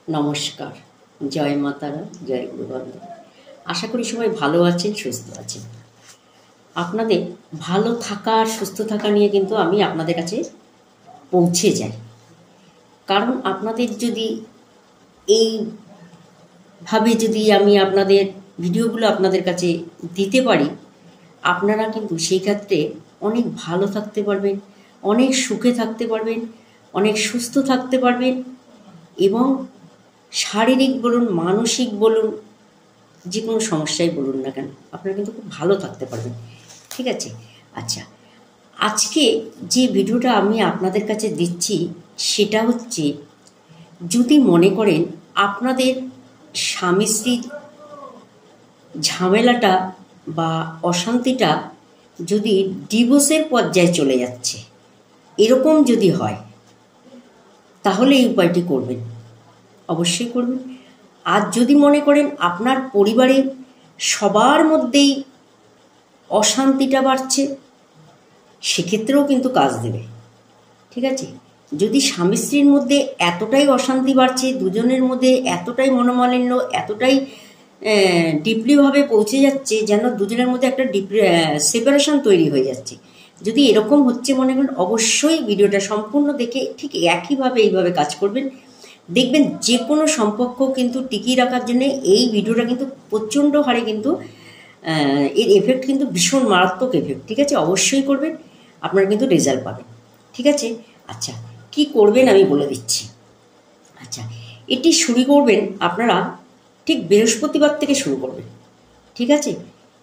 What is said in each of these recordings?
নমস্কার, জয় মা তারা, জয় গুরুবন্দন। আশা করি সবাই ভালো আছেন, সুস্থ আছেন। আপনাদের ভালো থাকা আর সুস্থ থাকা নিয়ে কিন্তু আমি আপনাদের কাছে পৌঁছে যাই। কারণ আপনাদের যদি এইভাবে যদি আমি আপনাদের ভিডিওগুলো আপনাদের কাছে দিতে পারি, আপনারা কিন্তু সেই ক্ষেত্রে অনেক ভালো থাকতে পারবেন, অনেক সুখে থাকতে পারবেন, অনেক সুস্থ থাকতে পারবেন এবং শারীরিক বলুন, মানসিক বলুন, যে কোনো সমস্যাই বলুন না কেন, আপনারা কিন্তু খুব ভালো থাকতে পারবেন। ঠিক আছে? আচ্ছা, আজকে যে ভিডিওটা আমি আপনাদের কাছে দিচ্ছি সেটা হচ্ছে, যদি মনে করেন আপনাদের স্বামী স্ত্রীর ঝামেলাটা বা অশান্তিটা যদি ডিভোর্সের পর্যায়ে চলে যাচ্ছে, এরকম যদি হয়, তাহলে এই উপায়টি করবেন, অবশ্যই করবেন। আর যদি মনে করেন আপনার পরিবারের সবার মধ্যেই অশান্তিটা বাড়ছে, সেক্ষেত্রেও কিন্তু কাজ দেবে। ঠিক আছে? যদি স্বামী স্ত্রীর মধ্যে এতটাই অশান্তি বাড়ছে, দুজনের মধ্যে এতটাই মনোমালিন্য, এতটাই ডিপলিভাবে পৌঁছে যাচ্ছে, যেন দুজনের মধ্যে একটা সেপারেশন তৈরি হয়ে যাচ্ছে, যদি এরকম হচ্ছে মনে করেন, অবশ্যই ভিডিওটা সম্পূর্ণ দেখে ঠিক একইভাবে এইভাবে কাজ করবেন। দেখবেন যে কোনো সম্পর্ক কিন্তু টিকিয়ে রাখার জন্য এই ভিডিওটা কিন্তু প্রচণ্ড হারে কিন্তু এর এফেক্ট কিন্তু ভীষণ মারাত্মক এফেক্ট। ঠিক আছে? অবশ্যই করবেন, আপনারা কিন্তু রেজাল্ট পাবেন। ঠিক আছে? আচ্ছা, কি করবেন আমি বলে দিচ্ছি। আচ্ছা, এটি শুরু করবেন আপনারা ঠিক বৃহস্পতিবার থেকে শুরু করবেন। ঠিক আছে?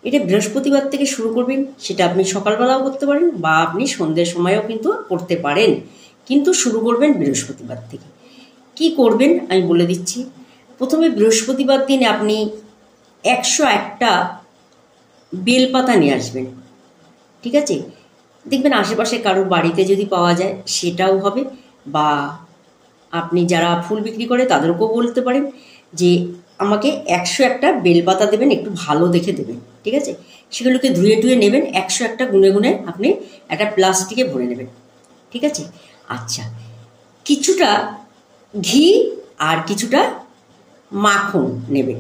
এটা বৃহস্পতিবার থেকে শুরু করবেন। সেটা আপনি সকালবেলাও করতে পারেন বা আপনি সন্ধ্যের সময়ও কিন্তু করতে পারেন, কিন্তু শুরু করবেন বৃহস্পতিবার থেকে। কি করবেন আমি বলে দিচ্ছি। প্রথমে বৃহস্পতিবার দিন আপনি 101টা বেলপাতা নিয়ে আসবেন। ঠিক আছে? দেখবেন আশেপাশে কারোর বাড়িতে যদি পাওয়া যায় সেটাও হবে, বা আপনি যারা ফুল বিক্রি করে তাদেরকেও বলতে পারেন যে আমাকে 101টা বেলপাতা দেবেন, একটু ভালো দেখে দেবেন। ঠিক আছে? সেগুলোকে ধুয়ে টুয়ে নেবেন, 101টা গুনে গুনে আপনি একটা প্লাস্টিকে ভরে নেবেন। ঠিক আছে? আচ্ছা, কিছুটা ঘি আর কিছুটা মাখন নেবেন।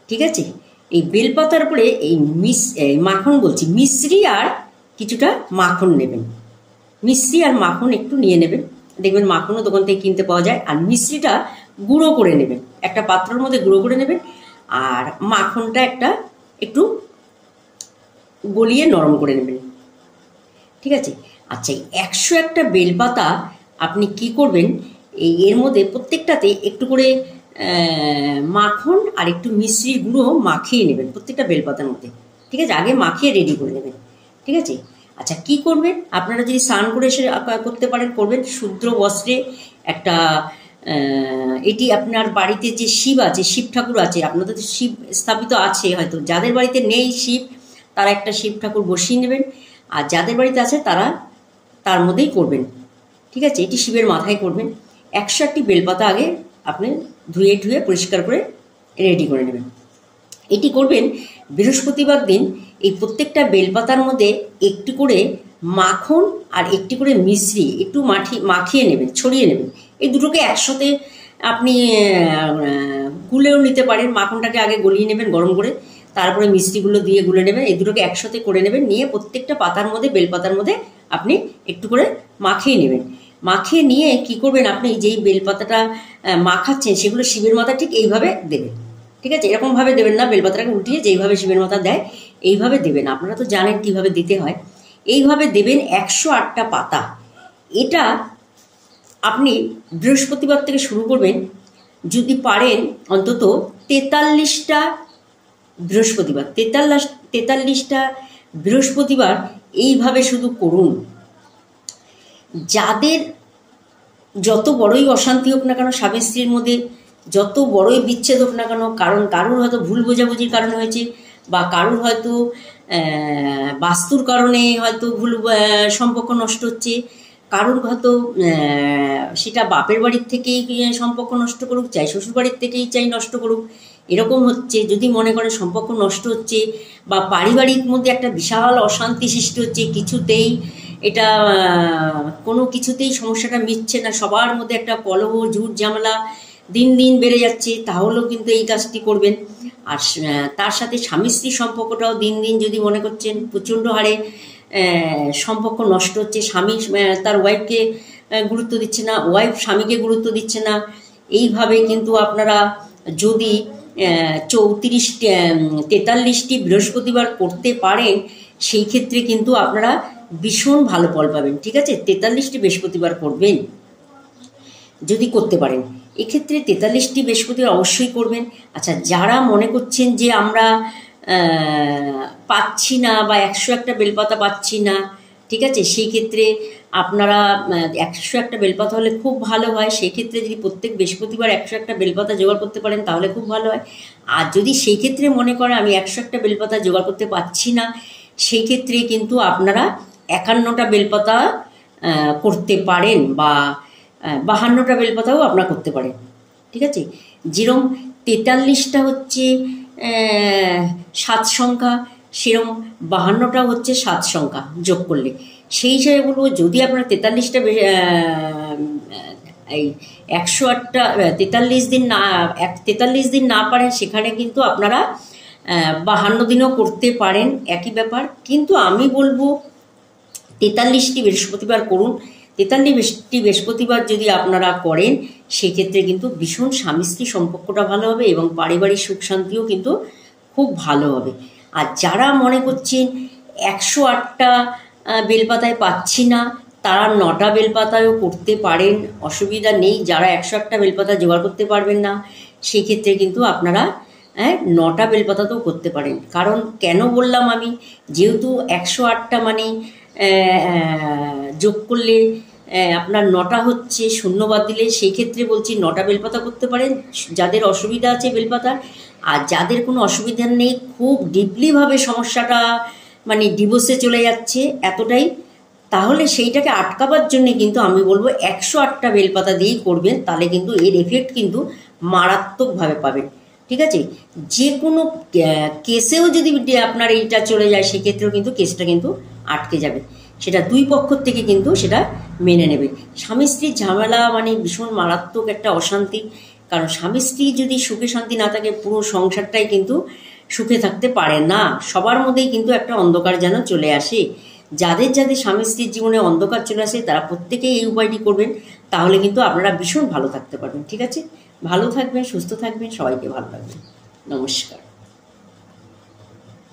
ঠিক আছে? এই বেলপাতার উপরে এই মাখন বলছি, মিশ্রি আর কিছুটা মাখন নেবেন। মিশ্রি আর মাখন একটু নিয়ে নেবেন। দেখবেন মাখনও দোকান থেকে কিনতে পাওয়া যায়। আর মিশ্রিটা গুঁড়ো করে নেবেন, একটা পাত্রের মধ্যে গুঁড়ো করে নেবেন। আর মাখনটা একটু গলিয়ে নরম করে নেবেন। ঠিক আছে? আচ্ছা, 101টা বেলপাতা আপনি কি করবেন, এর মধ্যে প্রত্যেকটাতে একটু করে মাখন আর একটু মিশ্রির গুঁড়ো মাখিয়ে নেবেন প্রত্যেকটা বেলপাতার মধ্যে। ঠিক আছে? আগে মাখিয়ে রেডি করে নেবেন। ঠিক আছে? আচ্ছা, কি করবেন, আপনারা যদি স্নান করে এসে করতে পারেন করবেন। শুদ্র বস্ত্রে একটা এটি আপনার বাড়িতে যে শিব আছে, শিব ঠাকুর আছে, আপনাদের তো শিব স্থাপিত আছে হয়তো, যাদের বাড়িতে নেই শিব তারা একটা শিব ঠাকুর বসিয়ে নেবেন, আর যাদের বাড়িতে আছে তারা তার মধ্যেই করবেন। ঠিক আছে? এটি শিবের মাথায় করবেন। 101টি বেলপাতা আগে আপনি ধুয়ে ঠুয়ে পরিষ্কার করে রেডি করে নেবেন। এটি করবেন বৃহস্পতিবার দিন। এই প্রত্যেকটা বেলপাতার মধ্যে একটু করে মাখন আর একটি করে মিশ্রি একটু মাখিয়ে নেবেন, ছড়িয়ে নেবেন। এই দুটোকে একসাথে আপনি গুলেও নিতে পারেন। মাখনটাকে আগে গলিয়ে নেবেন গরম করে, তারপরে মিষ্টিগুলো দিয়ে গুলে নেবেন। এই দুটোকে একসাথে করে নেবেন, নিয়ে প্রত্যেকটা পাতার মধ্যে, বেলপাতার মধ্যে আপনি একটু করে মাখিয়ে নেবেন। মাখিয়ে নিয়ে কি করবেন, আপনি যেই বেলপাতাটা মাখাচ্ছেন সেগুলো শিবের মাথা ঠিক এইভাবে দেবেন। ঠিক আছে? এরকমভাবে দেবেন না, বেলপাতাটাকে উল্টিয়ে যেইভাবে শিবের মাথা দেয় এইভাবে দেবেন। আপনারা তো জানেন কীভাবে দিতে হয়। এইভাবে দেবেন 108টা পাতা। এটা আপনি বৃহস্পতিবার থেকে শুরু করবেন। যদি পারেন অন্তত 43টা বৃহস্পতিবার, 43টা বৃহস্পতিবার এইভাবে শুধু করুন। যাদের যত বড়ই অশান্তি হোক না কেন, স্বামী স্ত্রীর মধ্যে যত বড়ই বিচ্ছেদ হোক না কেন, কারণ কারুর হয়তো ভুল বোঝাবুঝির কারণে হয়েছে, বা কারুর হয়তো বাস্তুর কারণে হয়তো ভুল সম্পর্ক নষ্ট হচ্ছে, কারুর হয়তো সেটা বাপের বাড়ির থেকেই সম্পর্ক নষ্ট করুক, চাই শ্বশুর বাড়ির থেকেই চাই নষ্ট করুক, এরকম হচ্ছে। যদি মনে করে সম্পর্ক নষ্ট হচ্ছে বা পারিবারিক মধ্যে একটা বিশাল অশান্তি সৃষ্টি হচ্ছে, কিছুতেই এটা কোনো কিছুতেই সমস্যাটা মিটছে না, সবার মধ্যে একটা কলহ ঝুট ঝামেলা, দিন দিন বেড়ে যাচ্ছে, তাহলেও কিন্তু এই কাজটি করবেন। আর তার সাথে স্বামী স্ত্রীর সম্পর্কটাও দিন দিন যদি মনে করছেন প্রচণ্ড হারে সম্পর্ক নষ্ট হচ্ছে, স্বামী তার ওয়াইফকে গুরুত্ব দিচ্ছে না, ওয়াইফ স্বামীকে গুরুত্ব দিচ্ছে না, এইভাবে কিন্তু আপনারা যদি 43টি বৃহস্পতিবার করতে পারেন, সেই ক্ষেত্রে কিন্তু আপনারা ভীষণ ভালো ফল পাবেন। ঠিক আছে, 43টি বৃহস্পতিবার করবেন যদি করতে পারেন, এক্ষেত্রে 43টি বৃহস্পতিবার অবশ্যই করবেন। আচ্ছা, যারা মনে করছেন যে আমরা পাচ্ছি না বা 101টা বেলপাতা পাচ্ছি না, ঠিক আছে, সেই ক্ষেত্রে আপনারা 101টা বেলপাতা হলে খুব ভালো হয়। সেই ক্ষেত্রে যদি প্রত্যেক বৃহস্পতিবার 101টা বেলপাতা জোগাড় করতে পারেন তাহলে খুব ভালো হয়। আর যদি সেই ক্ষেত্রে মনে করেন আমি 101টা বেলপাতা জোগাড় করতে পারছি না, সেই ক্ষেত্রে কিন্তু আপনারা 51টা বেলপাতা করতে পারেন বা 52টা বেলপাতাও আপনারা করতে পারেন। ঠিক আছে, যেরকম 43টা হচ্ছে 7 সংখ্যা, সেরকম 52টা হচ্ছে 7 সংখ্যা যোগ করলে। সেই হিসাবে বলবো, যদি আপনারা 43টা এই 108টা 43 দিন না পারেন, সেখানে কিন্তু আপনারা 52 দিনও করতে পারেন, একই ব্যাপার। কিন্তু আমি বলবো 43টি বৃহস্পতিবার করুন। 43টি বৃহস্পতিবার যদি আপনারা করেন, সেক্ষেত্রে কিন্তু ভীষণ স্বামী স্ত্রী সম্পর্কটা ভালো হবে এবং পারিবারিক সুখ শান্তিও কিন্তু খুব ভালো হবে। আর যারা মনে করছেন 108টা বেলপাতায় পাচ্ছি না, তারা 9টা বেলপাতায়ও করতে পারেন, অসুবিধা নেই। যারা 108টা বেলপাতা জোগাড় করতে পারবেন না, সেই ক্ষেত্রে কিন্তু আপনারা 9টা বেলপাতাতেও করতে পারেন। কারণ কেন বললাম আমি, যেহেতু 108টা মানে যোগ করলে আপনার 9টা হচ্ছে, শূন্য বাদ দিলে, সেই ক্ষেত্রে বলছি 9টা বেলপাতা করতে পারেন যাদের অসুবিধা আছে বেলপাতার। আর যাদের কোনো অসুবিধা নেই, খুব ডিপলিভাবে সমস্যাটা মানে ডিভোর্সে চলে যাচ্ছে এতটাই, তাহলে সেইটাকে আটকাবার জন্যে কিন্তু আমি বলবো 108টা বেলপাতা দিয়েই করবেন, তাহলে কিন্তু এর এফেক্ট কিন্তু মারাত্মকভাবে পাবেন। ঠিক আছে, যে কোনো কেসেও যদি আপনার এইটা চলে যায়, সেক্ষেত্রেও কিন্তু কেসটা কিন্তু আটকে যাবে, সেটা দুই পক্ষ থেকে কিন্তু সেটা মেনে নেবে। স্বামী স্ত্রীর ঝামেলা মানে ভীষণ মারাত্মক একটা অশান্তি, কারণ স্বামী স্ত্রী যদি সুখে শান্তি না থাকে, পুরো সংসারটাই কিন্তু সুখে থাকতে পারে না। সবার মধ্যেই কিন্তু একটা অন্ধকার যেন চলে আসে। যাদের যাদের স্বামী স্ত্রীর জীবনে অন্ধকার চলে আসে, তারা প্রত্যেকেই এই উপায়টি করবেন, তাহলে কিন্তু আপনারা ভীষণ ভালো থাকতে পারবেন। ঠিক আছে, ভালো থাকবেন, সুস্থ থাকবেন, সবাইকে ভালো রাখবেন। নমস্কার।